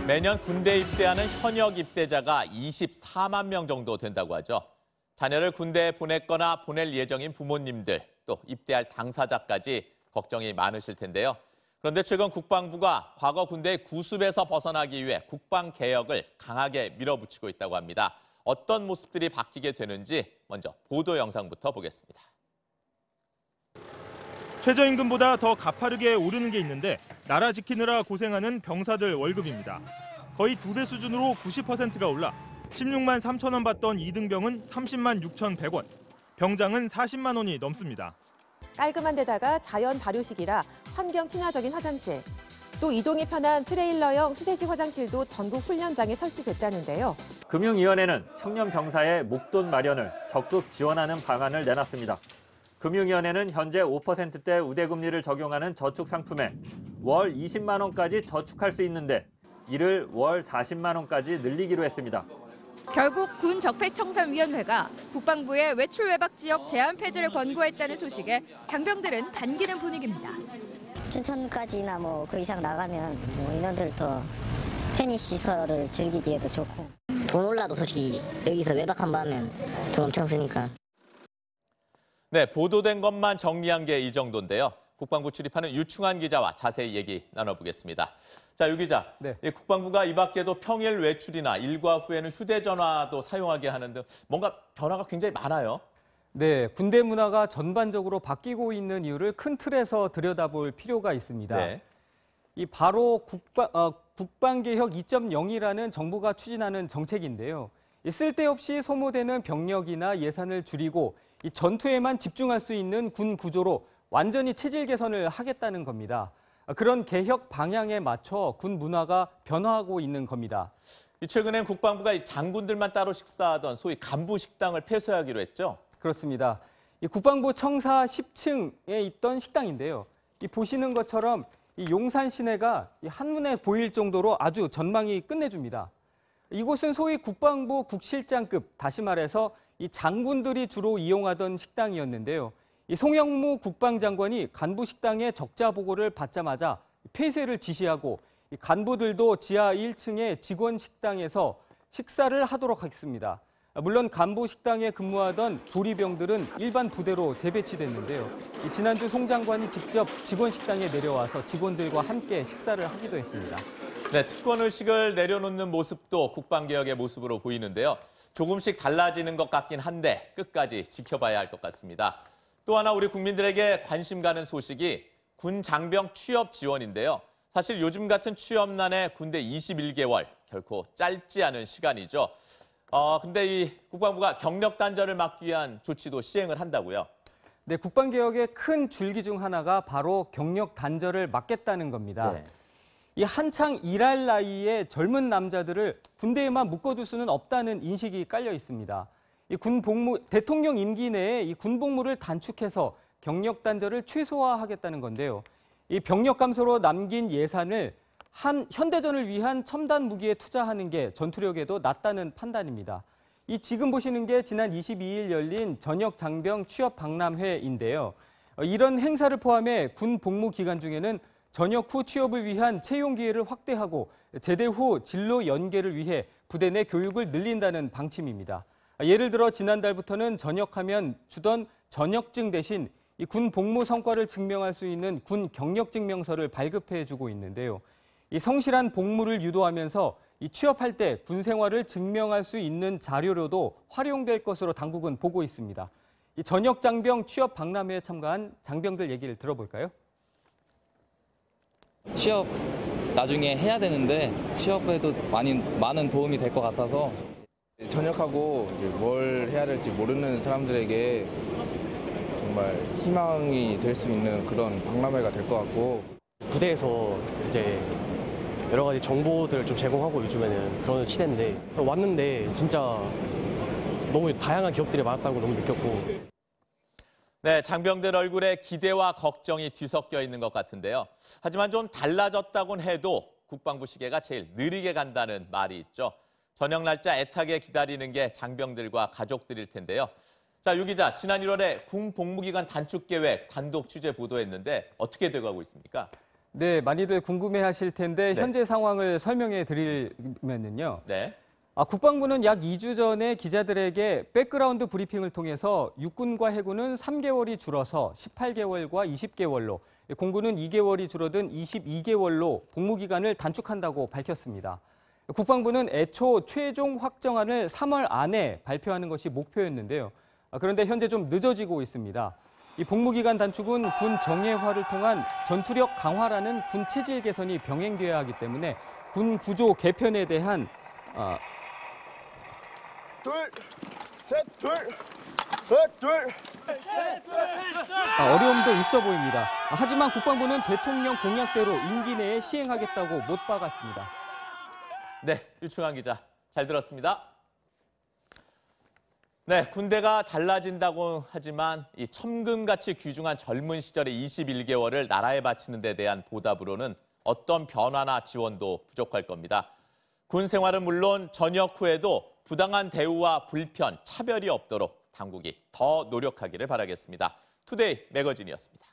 매년 군대 입대하는 현역 입대자가 24만 명 정도 된다고 하죠. 자녀를 군대에 보냈거나 보낼 예정인 부모님들, 또 입대할 당사자까지 걱정이 많으실 텐데요. 그런데 최근 국방부가 과거 군대의 구습에서 벗어나기 위해 국방개혁을 강하게 밀어붙이고 있다고 합니다. 어떤 모습들이 바뀌게 되는지 먼저 보도 영상부터 보겠습니다. 최저임금보다 더 가파르게 오르는 게 있는데 나라 지키느라 고생하는 병사들 월급입니다. 거의 2배 수준으로 90%가 올라 16만 3천 원 받던 이등병은 30만 6,100원, 병장은 40만 원이 넘습니다. 깔끔한 데다가 자연 발효식이라 환경 친화적인 화장실, 또 이동이 편한 트레일러형 수세식 화장실도 전국 훈련장에 설치됐다는데요. 금융위원회는 청년 병사의 목돈 마련을 적극 지원하는 방안을 내놨습니다. 금융위원회는 현재 5%대 우대금리를 적용하는 저축 상품에 월 20만 원까지 저축할 수 있는데 이를 월 40만 원까지 늘리기로 했습니다. 결국 군 적폐청산위원회가 국방부의 외출 외박 지역 제한 폐지를 권고했다는 소식에 장병들은 반기는 분위기입니다. 춘천까지나 그 이상 나가면 인원들 더 편의 시설을 즐기기에도 좋고. 돈 올라도 솔직히 여기서 외박 한 번 하면 돈 엄청 쓰니까. 네, 보도된 것만 정리한 게 이 정도인데요. 국방부 출입하는 유충환 기자와 자세히 얘기 나눠보겠습니다. 자, 유 기자, 네. 국방부가 이 밖에도 평일 외출이나 일과 후에는 휴대전화도 사용하게 하는 등 뭔가 변화가 굉장히 많아요. 네, 군대 문화가 전반적으로 바뀌고 있는 이유를 큰 틀에서 들여다볼 필요가 있습니다. 네. 이 바로 국방개혁 2.0이라는 정부가 추진하는 정책인데요. 쓸데없이 소모되는 병력이나 예산을 줄이고 이 전투에만 집중할 수 있는 군 구조로 완전히 체질 개선을 하겠다는 겁니다. 그런 개혁 방향에 맞춰 군 문화가 변화하고 있는 겁니다. 최근엔 국방부가 이 장군들만 따로 식사하던 소위 간부 식당을 폐쇄하기로 했죠? 그렇습니다. 이 국방부 청사 10층에 있던 식당인데요. 이 보시는 것처럼 이 용산 시내가 한눈에 보일 정도로 아주 전망이 끝내줍니다. 이곳은 소위 국방부 국실장급, 다시 말해서 이 장군들이 주로 이용하던 식당이었는데요. 이 송영무 국방장관이 간부 식당의 적자 보고를 받자마자 폐쇄를 지시하고 이 간부들도 지하 1층의 직원 식당에서 식사를 하도록 하겠습니다. 물론 간부 식당에 근무하던 조리병들은 일반 부대로 재배치됐는데요. 지난주 송 장관이 직접 직원 식당에 내려와서 직원들과 함께 식사를 하기도 했습니다. 네, 특권의식을 내려놓는 모습도 국방개혁의 모습으로 보이는데요. 조금씩 달라지는 것 같긴 한데 끝까지 지켜봐야 할 것 같습니다. 또 하나 우리 국민들에게 관심 가는 소식이 군 장병 취업 지원인데요. 사실 요즘 같은 취업난에 군대 21개월, 결코 짧지 않은 시간이죠. 근데 이 국방부가 경력 단절을 막기 위한 조치도 시행을 한다고요? 네, 국방개혁의 큰 줄기 중 하나가 바로 경력 단절을 막겠다는 겁니다. 네. 이 한창 일할 나이에 젊은 남자들을 군대에만 묶어둘 수는 없다는 인식이 깔려 있습니다. 이 대통령 임기 내에 이 군복무를 단축해서 경력 단절을 최소화하겠다는 건데요. 이 병력 감소로 남긴 예산을 현대전을 위한 첨단 무기에 투자하는 게 전투력에도 낫다는 판단입니다. 이 지금 보시는 게 지난 22일 열린 전역 장병 취업 박람회인데요. 이런 행사를 포함해 군 복무 기간 중에는 전역 후 취업을 위한 채용 기회를 확대하고 제대 후 진로 연계를 위해 부대 내 교육을 늘린다는 방침입니다. 예를 들어 지난달부터는 전역하면 주던 전역증 대신 이 군 복무 성과를 증명할 수 있는 군 경력증명서를 발급해주고 있는데요. 이 성실한 복무를 유도하면서 이 취업할 때 군 생활을 증명할 수 있는 자료로도 활용될 것으로 당국은 보고 있습니다. 이 전역 장병 취업 박람회에 참가한 장병들 얘기를 들어볼까요? 취업 나중에 해야 되는데 취업에도 많은 도움이 될 것 같아서 전역하고 이제 뭘 해야 될지 모르는 사람들에게 정말 희망이 될 수 있는 그런 박람회가 될 것 같고 부대에서 이제 여러 가지 정보들을 좀 제공하고 요즘에는 그런 시대인데 왔는데 진짜 너무 다양한 기업들이 많았다고 너무 느꼈고. 네, 장병들 얼굴에 기대와 걱정이 뒤섞여 있는 것 같은데요. 하지만 좀 달라졌다곤 해도 국방부 시계가 제일 느리게 간다는 말이 있죠. 전역 날짜 애타게 기다리는 게 장병들과 가족들일 텐데요. 자, 유 기자, 지난 1월에 군 복무기간 단축 계획 단독 취재 보도했는데 어떻게 돼가고 있습니까? 네, 많이들 궁금해하실 텐데 네. 현재 상황을 설명해 드리면요. 네. 국방부는 약 2주 전에 기자들에게 백그라운드 브리핑을 통해서 육군과 해군은 3개월이 줄어서 18개월과 20개월로, 공군은 2개월이 줄어든 22개월로 복무 기간을 단축한다고 밝혔습니다. 국방부는 애초 최종 확정안을 3월 안에 발표하는 것이 목표였는데요. 그런데 현재 좀 늦어지고 있습니다. 이 복무 기간 단축은 군 정예화를 통한 전투력 강화라는 군 체질 개선이 병행돼야 하기 때문에 군 구조 개편에 대한 어려움도 있어 보입니다. 하지만 국방부는 대통령 공약대로 임기 내에 시행하겠다고 못 박았습니다. 네, 유충환 기자 잘 들었습니다. 네, 군대가 달라진다고 하지만 이 첨금같이 귀중한 젊은 시절의 21개월을 나라에 바치는 데 대한 보답으로는 어떤 변화나 지원도 부족할 겁니다. 군 생활은 물론 전역 후에도 부당한 대우와 불편, 차별이 없도록 당국이 더 노력하기를 바라겠습니다. 투데이 매거진이었습니다.